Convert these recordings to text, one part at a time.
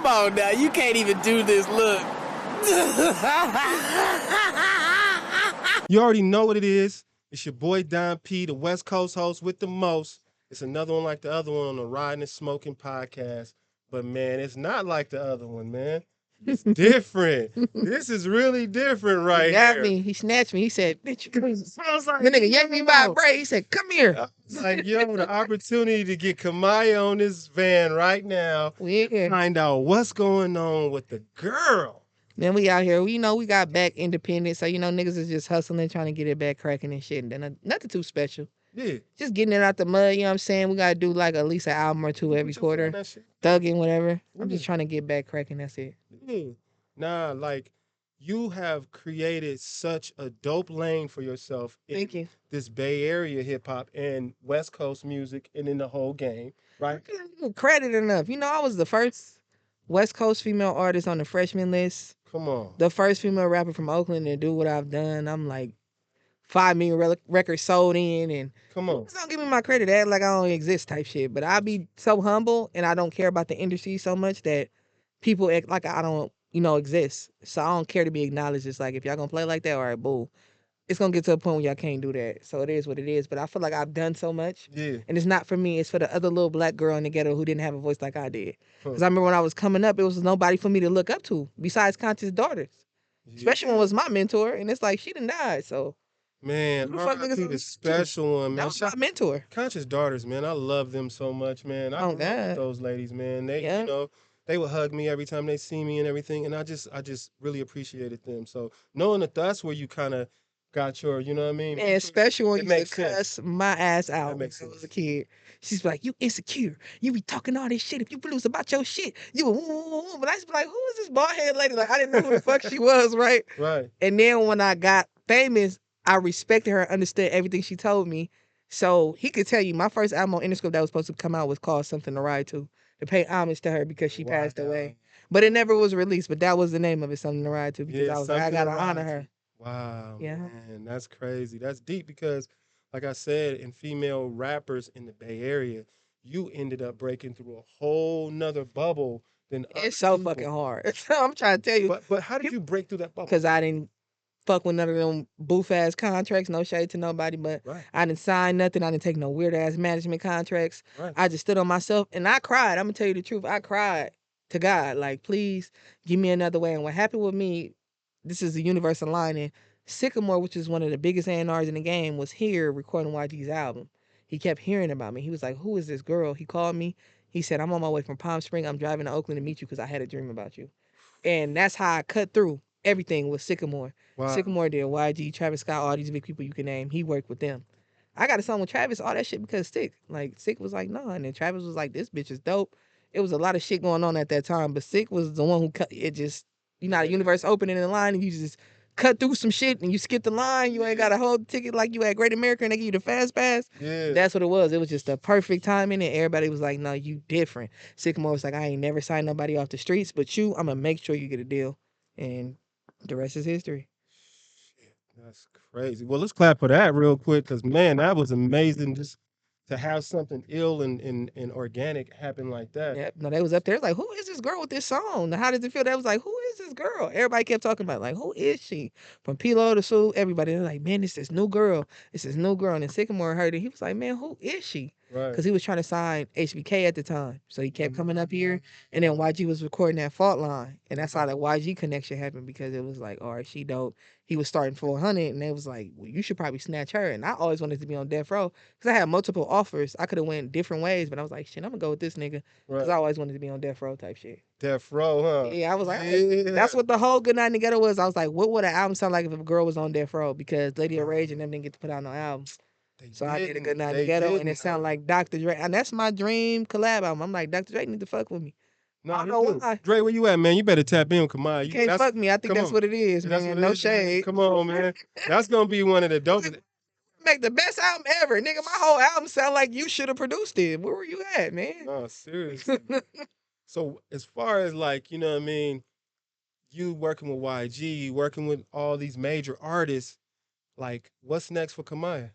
Come on now, you can't even do this. Look. You already know what it is. It's your boy Don P, the West Coast host with the most. It's another one like the other one on the Riding and Smoking podcast. But man, it's not like the other one, man. It's different. This is really different right He got here. me. He snatched me. He said, bitch, you I was like, the nigga yanked me by a braid. He said, come here. I was like, yo, the opportunity to get Kamaiyah on this van right now. We in here. Find out what's going on with the girl. Then we out here. We got back independent. So, niggas is just hustling, trying to get it back cracking and shit. And then nothing too special. Yeah. Just getting it out the mud, you know what I'm saying? We got to do like at least an album or two every quarter. Thugging, whatever. I'm just trying to get back cracking. That's it. Yeah. Nah, like you have created such a dope lane for yourself Thank you. This Bay Area hip hop and West Coast music and in the whole game, right? Credit enough. I was the first West Coast female artist on the freshman list. Come on. The first female rapper from Oakland to do what I've done. I'm like 5 million records sold in, and come on. Don't give me my credit. Act like I don't exist type shit. But I be so humble and I don't care about the industry so much that people act like I don't, exist. So I don't care to be acknowledged. It's like if y'all gonna play like that, all right, boo. It's gonna get to a point where y'all can't do that. So it is what it is. But I feel like I've done so much. Yeah. And it's not for me. It's for the other little black girl in the ghetto who didn't have a voice like I did. Because I remember when I was coming up, it was nobody for me to look up to besides Conscious daughters. Yeah. Especially when it was my mentor. And it's like, she done died, so. Man, RIP the special one, man. That was my mentor. Conscious daughters, man. I love them so much, man. I grew up with those ladies, man. They, they would hug me every time they see me and everything. And I just really appreciated them. So knowing that that's where you kind of got your, you know what I mean? And especially when you used to cuss my ass out when I was a kid. She's like, you insecure. You be talking all this shit. If you produce about your shit, you woo. But I used to be like, who is this bald head lady? Like, I didn't know who the fuck she was, right? Right. And then when I got famous, I respected her, understood everything she told me. So he could tell you my first album on Interscope that was supposed to come out was called Something to Ride To pay homage to her because she passed away. But it never was released, but that was the name of it, Something to Ride To, because I was like, I gotta honor her. Wow, man, that's crazy. That's deep because, like I said, in female rappers in the Bay Area, you ended up breaking through a whole nother bubble than it's so people. Fucking hard. I'm trying to tell you. But how did you break through that bubble? Because I didn't fuck with none of them boof-ass contracts. No shade to nobody, but I didn't sign nothing. I didn't take no weird-ass management contracts. I just stood on myself, and I cried. I'm going to tell you the truth. I cried to God, like, please give me another way. And what happened with me, this is the universe aligning. Sycamore, which is one of the biggest A&Rs in the game, was here recording YG's album. He kept hearing about me. He was like, who is this girl? He called me. He said, I'm on my way from Palm Springs. I'm driving to Oakland to meet you because I had a dream about you. And that's how I cut through everything with Sycamore. Wow. Sycamore did YG, Travis Scott, all these big people you can name. He worked with them. I got a song with Travis, all that shit because Syc. Like, Syc was like, no. And then Travis was like, this bitch is dope. It was a lot of shit going on at that time, but Syc was the one who cut it. Just, the universe opening in the line and you just cut through some shit and you skip the line. You ain't got a whole ticket like you at Great America and they give you the fast pass. Yeah. That's what it was. It was just the perfect timing and everybody was like, no, you different. Sycamore was like, I ain't never signed nobody off the streets, but you, I'm going to make sure you get a deal. And the rest is history. Shit, that's crazy. Well, let's clap for that real quick because, man, that was amazing just to have something ill and organic happen like that. Yeah, no, they was up there like, who is this girl with this song? Now, how does it feel? They was like, who is this girl? Everybody kept talking about like, who is she? From Pilo to Sue, everybody. They're like, man, it's this new girl. It's this new girl. And then Sycamore heard it. He was like, man, who is she? Because he was trying to sign HBK at the time. So he kept coming up here. And then YG was recording that Fault Line. And that's how the YG connection happened because it was like, all right, she dope. He was starting 400 and they was like, well, you should probably snatch her. And I always wanted to be on Death Row because I had multiple offers. I could have went different ways, but I was like, shit, I'm going to go with this nigga because I always wanted to be on Death Row type shit. Death Row, huh? Yeah, I was like, that's what the whole Good Night Together was. I was like, what would an album sound like if a girl was on Death Row? Because Lady of Rage and them didn't get to put out no album. So I did a Good Night Together and it sounded like Dr. Dre. And that's my dream collab album. I'm like, Dr. Dre need to fuck with me. No, I don't know why. Dre, where you at, man? You better tap in with Kamaiyah. You can't fuck me. I think that's what it is, man. No shade. Come on, man. That's going to be one of the dopest. Make the best album ever. Nigga, my whole album sound like you should have produced it. Where were you at, man? No, seriously. So as far as like, you know what I mean, you working with YG, working with all these major artists, like what's next for Kamaiyah?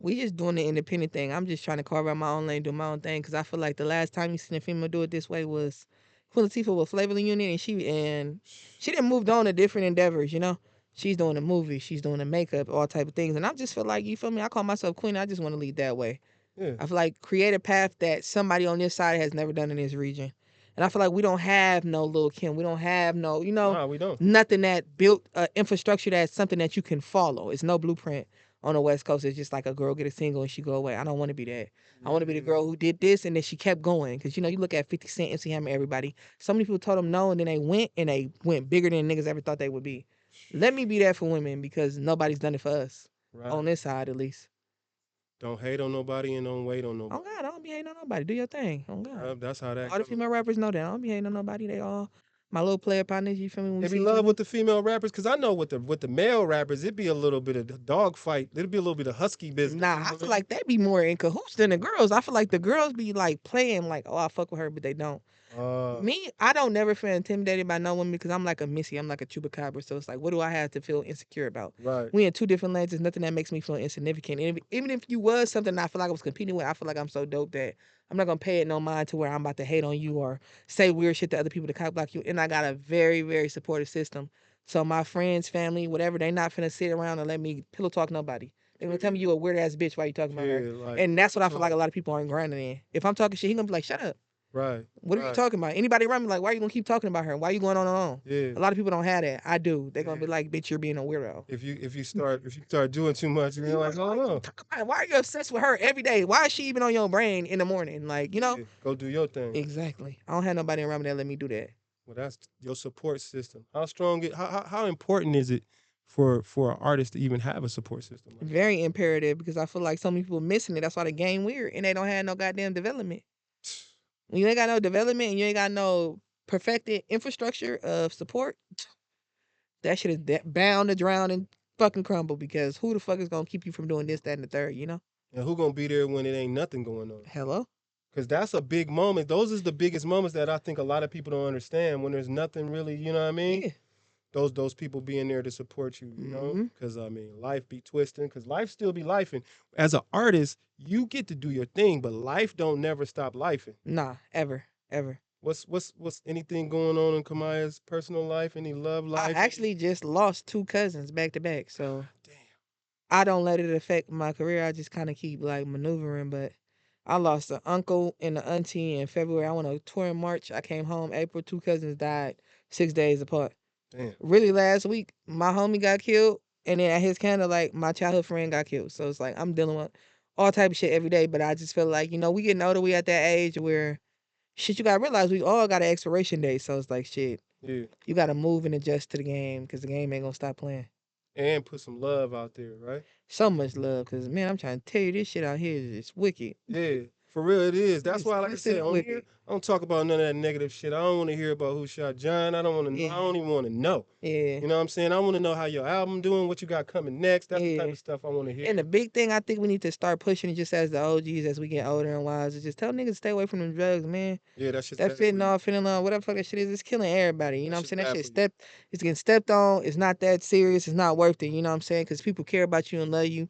We just doing the independent thing. I'm just trying to carve out my own lane, do my own thing, because I feel like the last time you seen a female do it this way was Queen Latifah with Flavor Union, and she done moved on to different endeavors. You know, she's doing the movie, she's doing the makeup, all type of things, and I just feel like, you feel me? I call myself queen. I just want to lead that way. Yeah. I feel like create a path that somebody on this side has never done in this region. And I feel like we don't have no Lil' Kim. We don't have no, Nah, we don't. nothing that built infrastructure that's something that you can follow. It's no blueprint on the West Coast. It's just like a girl get a single and she go away. I don't want to be that. I want to be the girl who did this and then she kept going. Because, you look at 50 Cent, MC Hammer, everybody. So many people told them no, and then they went bigger than niggas ever thought they would be. Let me be that for women, because nobody's done it for us. Right. On this side, at least. Don't hate on nobody and don't wait on nobody. Oh God, I don't be hating on nobody. Do your thing. Oh God. That's how that. All the female rappers know that. I don't be hating on nobody. They all my little player partners. You feel me? They be love with the female rappers, because I know with the male rappers, it'd be a little bit of dog fight. It'd be a little bit of husky business. Nah, I feel like they be more in cahoots than the girls. I feel like the girls be like playing like, oh, I fuck with her, but they don't. Me, I don't never feel intimidated by no woman, because I'm like a Missy. I'm like a Chupacabra. So it's like, what do I have to feel insecure about? Right. We in two different lanes. There's nothing that makes me feel insignificant. And even if you was something I feel like I was competing with, I feel like I'm so dope that I'm not gonna pay it no mind to where I'm about to hate on you or say weird shit to other people to cock block you. And I got a very, very supportive system. So my friends, family, whatever, they not finna sit around and let me pillow talk nobody. They gonna tell me you a weird ass bitch. Why you talking about her? Like, and that's what I feel like a lot of people aren't grinding in. If I'm talking shit, he gonna be like, shut up. Right. What are you talking about? Anybody around me like, why are you gonna keep talking about her? Why are you going on and on? Yeah. A lot of people don't have that. I do. They're gonna be like, bitch, you're being a weirdo. If you start doing too much, you're like, oh no. Why are you obsessed with her every day? Why is she even on your brain in the morning? Like, Yeah, go do your thing. Exactly. I don't have nobody around me that let me do that. Well, that's your support system. How strong? How important is it for an artist to even have a support system? Like Very imperative, because I feel like so many people missing it. That's why the game weird, and they don't have no goddamn development. When you ain't got no development and you ain't got no perfected infrastructure of support, that shit is bound to drown and fucking crumble, because who the fuck is gonna keep you from doing this, that, and the third, And who gonna be there when it ain't nothing going on? Hello? Because that's a big moment. Those is the biggest moments that I think a lot of people don't understand, when there's nothing really, you know what I mean? Yeah. Those people being there to support you, you know? Because, life be twisting, because life still be lifing. As an artist, you get to do your thing, but life don't never stop lifing. Nah, ever. What's anything going on in Kamaiyah's personal life? Any love life? I actually just lost 2 cousins back to back, so damn. I don't let it affect my career. I just kind of keep like maneuvering, but I lost an uncle and an auntie in February. I went on a tour in March. I came home April. 2 cousins died 6 days apart. Damn. Really, last week, my homie got killed, and then at his candlelight, my childhood friend got killed. So it's like I'm dealing with all type of shit every day, but I just feel like, we getting older. We at that age where shit, you gotta realize we all got an expiration date. So it's like, shit, Yeah. you gotta move and adjust to the game, because the game ain't gonna stop playing. And put some love out there, right? So much love, because, man, I'm trying to tell you, this shit out here is wicked. Yeah, for real it is. That's why, like I said, on wicked. here, I don't talk about none of that negative shit. I don't want to hear about who shot John. I don't want to know. I don't even want to know. Yeah. You know what I'm saying? I want to know how your album doing, what you got coming next. That's the type of stuff I want to hear. And the big thing I think we need to start pushing, just as the OGs, as we get older and wise, is just tell niggas to stay away from them drugs, man. Yeah, that shit. That fentanyl, whatever the fuck that shit is, it's killing everybody. You know what I'm saying? That shit it's getting stepped on. It's not that serious. It's not worth it. You know what I'm saying? Because people care about you and love you.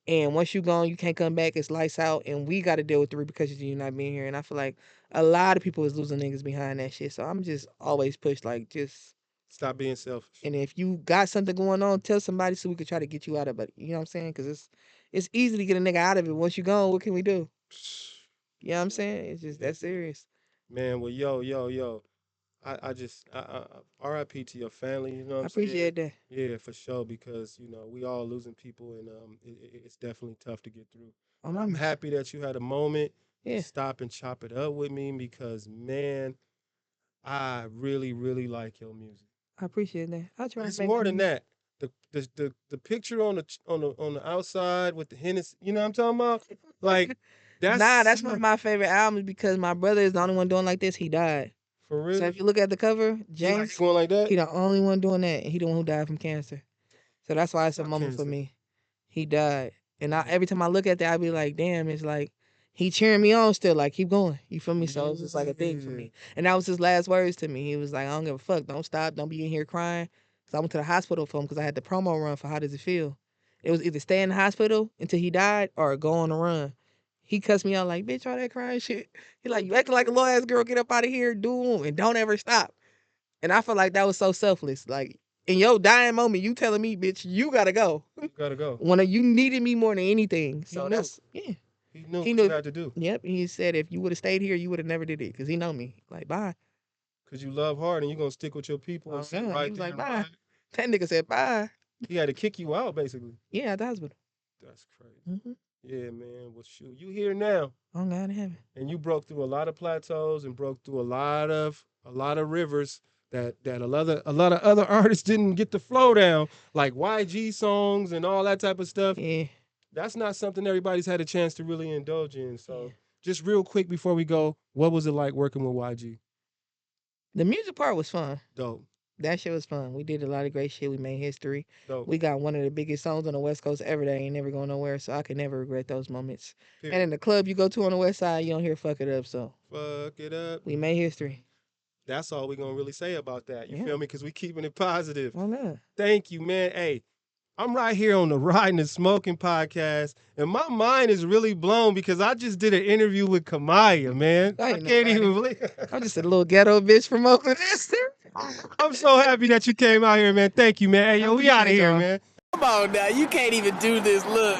And once you gone, you can't come back. It's lights out. And we got to deal with the repercussions of you not being here. And I feel like a lot of people is losing niggas behind that shit. So I'm just always pushed, like, just stop being selfish. And if you got something going on, tell somebody so we could try to get you out of it. You know what I'm saying? Because it's easy to get a nigga out of it. Once you gone, what can we do? You know what I'm saying? It's just that serious. Man, well, yo. I just RIP to your family. You know what I'm saying? I appreciate that. Yeah, for sure, because we all losing people, and it's definitely tough to get through. I'm happy that you had a moment to stop and chop it up with me, because, man, I really, really like your music. I appreciate that. I'll try. It's more than that. The picture on the outside with the Hennessy, you know what I'm talking about? Like, that's one of my favorite albums, because my brother is the only one doing like this. He died. For real? So if you look at the cover, James going like that? He the only one doing that, and he the one who died from cancer. So that's why it's a moment for me. He died, and every time I look at that, I be like, damn, it's like he cheering me on still, like, keep going. You feel me? So it's just like a thing for me. And that was his last words to me. He was like, I don't give a fuck. Don't stop. Don't be in here crying. So I went to the hospital for him, because I had the promo run for How Does It Feel. It was either stay in the hospital until he died or go on the run. He cussed me out like, bitch, all that crying shit. He like, you acting like a little ass girl, get up out of here, do them, and don't ever stop. And I feel like that was so selfless. Like, in your dying moment, you telling me, bitch, you gotta go. You gotta go. When you needed me more than anything. So that's, yeah. He knew what you had to do. Yep. He said, if you would have stayed here, you would have never did it. Because he know me. Like, bye. Because you love hard and you're going to stick with your people. Oh, and God. right He was there like, bye. right. That nigga said, bye. He had to kick you out, basically. Yeah, at the hospital. That's crazy. Yeah, man. Well, shoot, you here now. Oh, God in heaven. And you broke through a lot of plateaus and broke through a lot of rivers that a lot of other artists didn't get to flow down, like YG songs and all that type of stuff. Yeah. That's not something everybody's had a chance to really indulge in. So just real quick before we go, what was it like working with YG? The music part was fun. Dope. That shit was fun. We did a lot of great shit. We made history. Dope. We got one of the biggest songs on the West Coast ever that ain't never going nowhere, so I can never regret those moments. Period. And in the club you go to on the West Side, you don't hear Fuck It Up, so. Fuck It Up. We made history. That's all we're going to really say about that. You feel me? Because we keeping it positive. Oh, no. Thank you, man. Hey, I'm right here on the Riding and Smoking podcast, and my mind is really blown because I just did an interview with Kamaiyah, man. I can't even believe it. I'm just a little ghetto bitch from Oakland. I'm so happy that you came out here, man. Thank you, man. Hey, yo, we out of here, man. Come on now, you can't even do this. Look.